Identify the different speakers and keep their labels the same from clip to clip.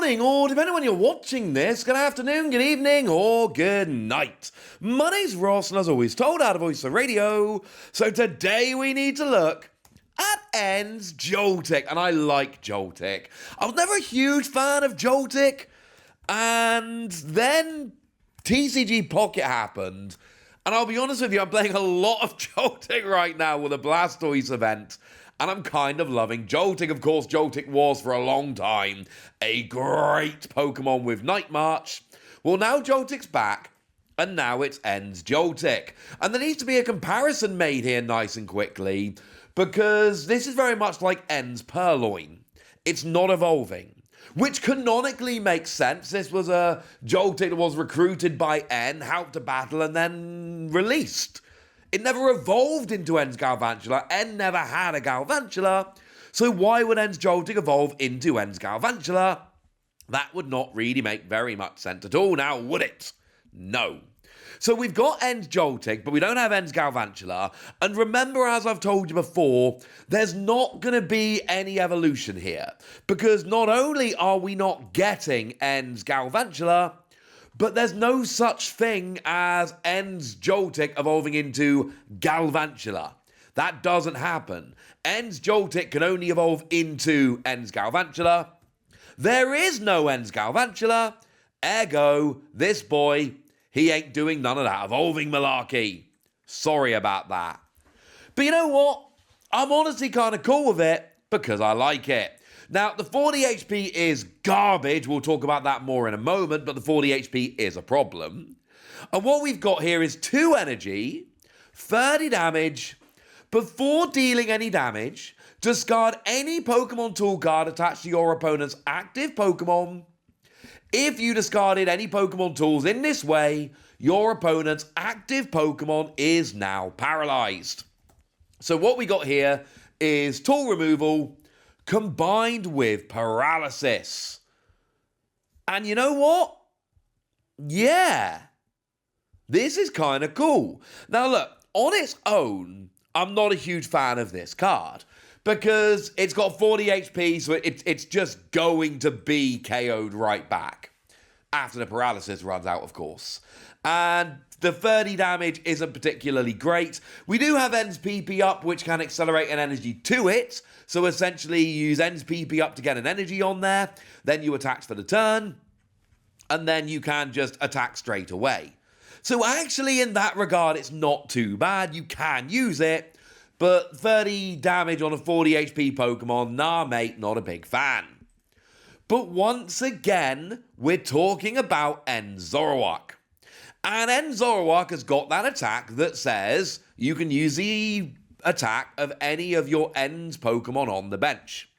Speaker 1: morning, or depending on when you're watching this, good afternoon, good evening, or good night. My name's Ross, and as always, told how to voice the radio. So today we need to look at N's Joltik, and I like Joltik. I was never a huge fan of Joltik, and then TCG Pocket happened, and I'll be honest with you, I'm playing a lot of Joltik right now with a Blastoise event. And I'm kind of loving Joltik. Of course, Joltik was for a long time a great Pokemon with Night March. Well, now Joltik's back, and now it's N's Joltik. And there needs to be a comparison made here nice and quickly, because this is very much like N's Purloin. It's not evolving, which canonically makes sense. This was a Joltik that was recruited by N, helped to battle, and then released. It never evolved into N's Galvantula. N never had a Galvantula. So why would N's Joltik evolve into N's Galvantula? That would not really make very much sense at all, now would it? No. So we've got N's Joltik, but we don't have N's Galvantula. And remember, as I've told you before, there's not going to be any evolution here. Because not only are we not getting N's Galvantula, but there's no such thing as N's Joltik evolving into Galvantula. That doesn't happen. N's Joltik can only evolve into N's Galvantula. There is no N's Galvantula. Ergo, this boy, he ain't doing none of that evolving malarkey. Sorry about that. But you know what? I'm honestly kind of cool with it because I like it. Now, the 40 HP is garbage. We'll talk about that more in a moment, but the 40 HP is a problem. And what we've got here is 2 energy, 30 damage. Before dealing any damage, discard any Pokemon tool card attached to your opponent's active Pokemon. If you discarded any Pokemon tools in this way, your opponent's active Pokemon is now paralyzed. So what we got here is tool removal combined with paralysis. And you know what? Yeah. This is kind of cool. Now look, on its own, I'm not a huge fan of this card because it's got 40 HP, so it's just going to be KO'd right back. After the paralysis runs out, of course. And the 30 damage isn't particularly great. We do have N's PP up, which can accelerate an energy to it. So essentially, you use N's PP up to get an energy on there. Then you attack for the turn. And then you can just attack straight away. So actually, in that regard, it's not too bad. You can use it. But 30 damage on a 40 HP Pokemon, nah, mate, not a big fan. But once again, we're talking about N Zoroark. And N Zoroark has got that attack that says you can use the attack of any of your N's Pokemon on the bench.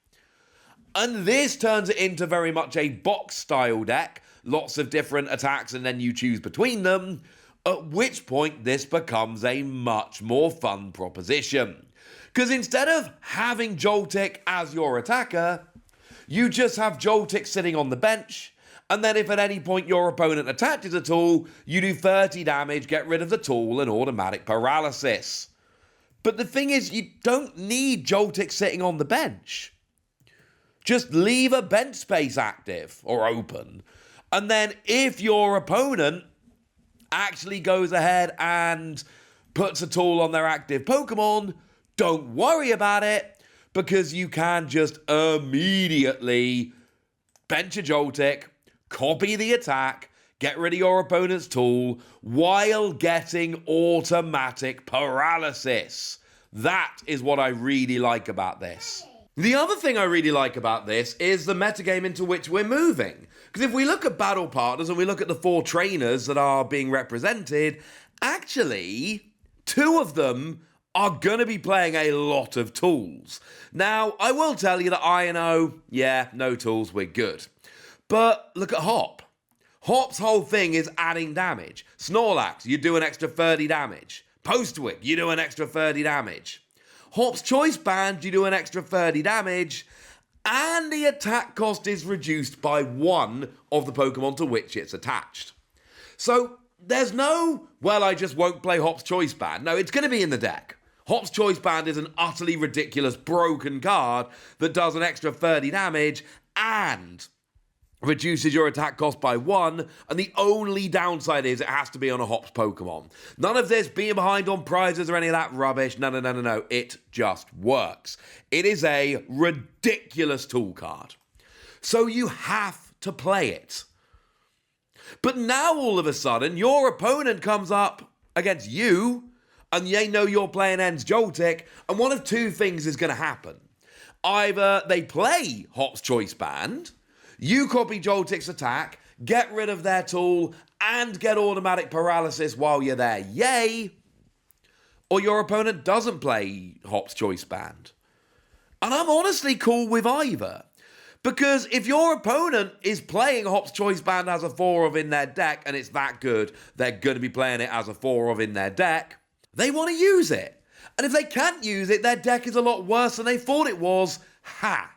Speaker 1: And this turns it into very much a box-style deck. Lots of different attacks and then you choose between them. At which point this becomes a much more fun proposition. Because instead of having Joltik as your attacker, you just have Joltik sitting on the bench. And then if at any point your opponent attaches a tool, you do 30 damage, get rid of the tool, and automatic paralysis. But the thing is, you don't need Joltik sitting on the bench. Just leave a bench space active or open. And then if your opponent actually goes ahead and puts a tool on their active Pokemon, don't worry about it, because you can just immediately bench a Joltik, copy the attack, get rid of your opponent's tool, while getting automatic paralysis. That is what I really like about this. The other thing I really like about this is the metagame into which we're moving. Because if we look at battle partners and we look at the 4 trainers that are being represented, actually, 2 of them are going to be playing a lot of tools. Now, I will tell you that I&O, yeah, no tools, we're good. But look at Hop. Hop's whole thing is adding damage. Snorlax, you do an extra 30 damage. Postwick, you do an extra 30 damage. Hop's Choice Band, you do an extra 30 damage. And the attack cost is reduced by 1 of the Pokemon to which it's attached. So there's no, well, I just won't play Hop's Choice Band. No, it's going to be in the deck. Hop's Choice Band is an utterly ridiculous broken card that does an extra 30 damage and reduces your attack cost by 1, and the only downside is it has to be on a Hops Pokemon. None of this being behind on prizes or any of that rubbish. No. It just works. It is a ridiculous tool card. So you have to play it. But now all of a sudden, your opponent comes up against you, and they know you're playing Ends Joltik, and one of two things is going to happen. Either they play Hops Choice Band, you copy Joltik's attack, get rid of their tool, and get automatic paralysis while you're there. Yay! Or your opponent doesn't play Hops Choice Band. And I'm honestly cool with either. Because if your opponent is playing Hops Choice Band as a 4 of in their deck, and it's that good, they're going to be playing it as a 4 of in their deck, they want to use it. And if they can't use it, their deck is a lot worse than they thought it was. Ha!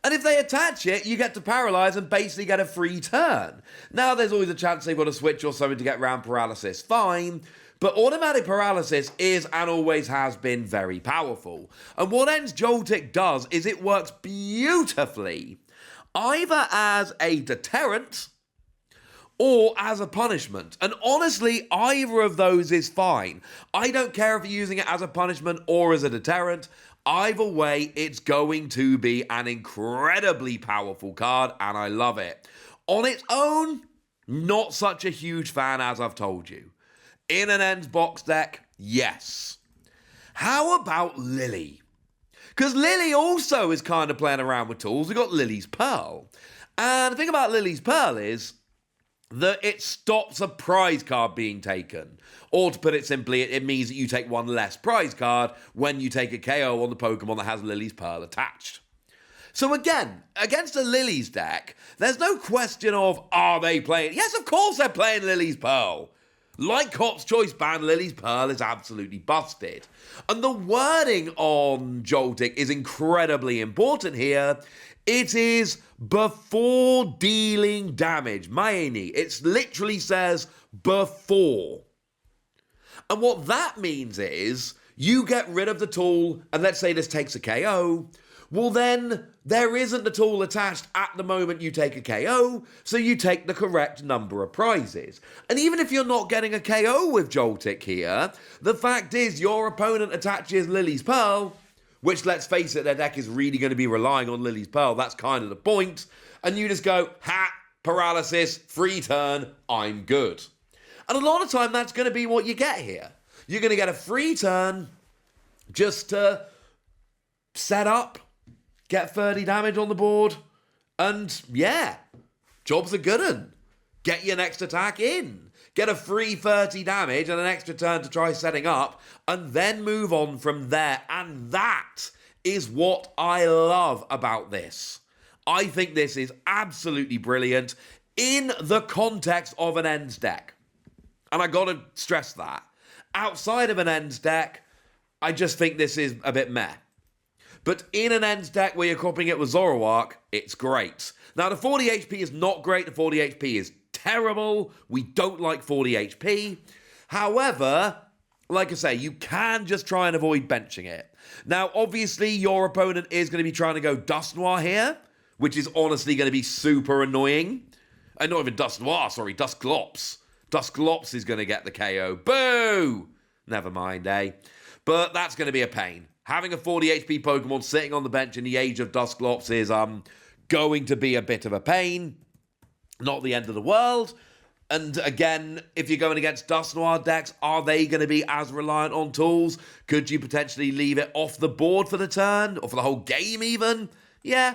Speaker 1: And if they attach it, you get to paralyze and basically get a free turn. Now, there's always a chance they've got to switch or something to get round paralysis. Fine. But automatic paralysis is and always has been very powerful. And what Ends Joltik does is it works beautifully either as a deterrent or as a punishment. And honestly, either of those is fine. I don't care if you're using it as a punishment or as a deterrent. Either way, it's going to be an incredibly powerful card, and I love it. On its own, not such a huge fan, as I've told you. In an Ends box deck, yes. How about Lillie? Because Lillie also is kind of playing around with tools. We've got Lillie's Pearl. And the thing about Lillie's Pearl is that it stops a prize card being taken. Or to put it simply, it means that you take one less prize card when you take a KO on the Pokemon that has Lillie's Pearl attached. So again, against a Lillie's deck, there's no question of, are they playing? Yes, of course they're playing Lillie's Pearl. Like Hops Choice Band, Lillie's Pearl is absolutely busted. And the wording on Joltik is incredibly important here. It is before dealing damage. Maini. It literally says before. And what that means is you get rid of the tool, and let's say this takes a KO. Well, then there isn't a tool attached at the moment you take a KO, so you take the correct number of prizes. And even if you're not getting a KO with Joltik here, the fact is your opponent attaches Lillie's Pearl, which, let's face it, their deck is really going to be relying on Lillie's Pearl. That's kind of the point. And you just go, ha, paralysis, free turn, I'm good. And a lot of time that's going to be what you get here. You're going to get a free turn just to set up, get 30 damage on the board, and yeah, job's a good un. Get your next attack in. Get a free 30 damage and an extra turn to try setting up, and then move on from there. And that is what I love about this. I think this is absolutely brilliant in the context of an Ends deck. And I gotta stress that. Outside of an Ends deck, I just think this is a bit meh. But in an Ends deck where you're copying it with Zoroark, it's great. Now, the 40 HP is not great. The 40 HP is terrible. We don't like 40 HP. However, like I say, you can just try and avoid benching it. Now, obviously, your opponent is going to be trying to go Dust Noir here, which is honestly going to be super annoying. And not even Dust Noir, sorry, Dust Glops. Dust Glops is going to get the KO. Boo! Never mind, eh? But that's going to be a pain. Having a 40 HP Pokemon sitting on the bench in the age of Dusclops is going to be a bit of a pain. Not the end of the world. And again, if you're going against Dust Noir decks, are they going to be as reliant on tools? Could you potentially leave it off the board for the turn? Or for the whole game even? Yeah,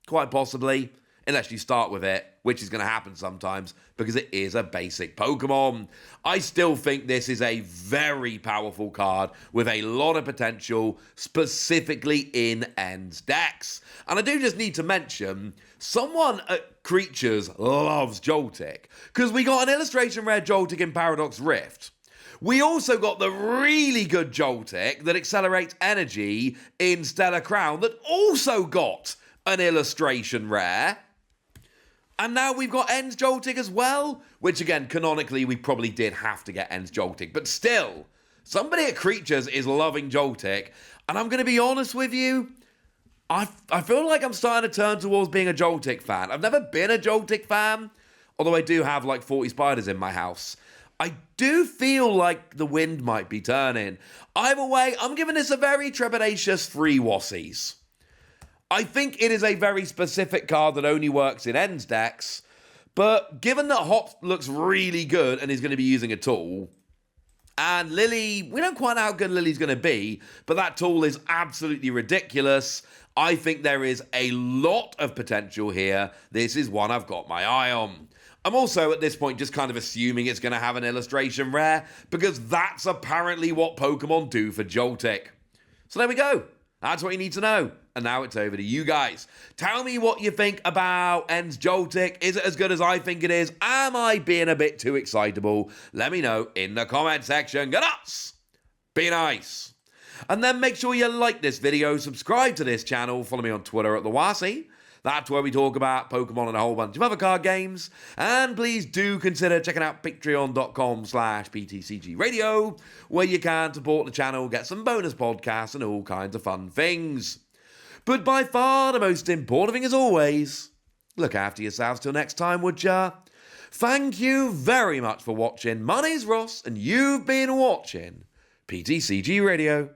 Speaker 1: quite possibly. Unless you start with it, which is going to happen sometimes, because it is a basic Pokemon. I still think this is a very powerful card with a lot of potential, specifically in Ends decks. And I do just need to mention, someone at Creatures loves Joltik, because we got an illustration rare Joltik in Paradox Rift. We also got the really good Joltik that accelerates energy in Stellar Crown that also got an illustration rare. And now we've got Ends Joltik as well, which again, canonically, we probably did have to get Ends Joltik. But still, somebody at Creatures is loving Joltik. And I'm going to be honest with you, I feel like I'm starting to turn towards being a Joltik fan. I've never been a Joltik fan, although I do have like 40 spiders in my house. I do feel like the wind might be turning. Either way, I'm giving this a very trepidatious 3 Wassies. I think it is a very specific card that only works in Ends decks, but given that Hop looks really good and is going to be using a tool, and Lillie, we don't quite know how good Lillie's going to be, but that tool is absolutely ridiculous. I think there is a lot of potential here. This is one I've got my eye on. I'm also at this point just kind of assuming it's going to have an illustration rare, because that's apparently what Pokemon do for Joltik. So there we go. That's what you need to know. And now it's over to you guys. Tell me what you think about Ends Joltik. Is it as good as I think it is? Am I being a bit too excitable? Let me know in the comment section. Get us! Be nice. And then make sure you like this video, subscribe to this channel, follow me on Twitter at TheWassie. That's where we talk about Pokemon and a whole bunch of other card games. And please do consider checking out patreon.com/PTCG Radio, where you can support the channel, get some bonus podcasts and all kinds of fun things. But by far the most important thing as always, look after yourselves till next time, would ya? Thank you very much for watching. My name's Ross, and you've been watching PTCG Radio.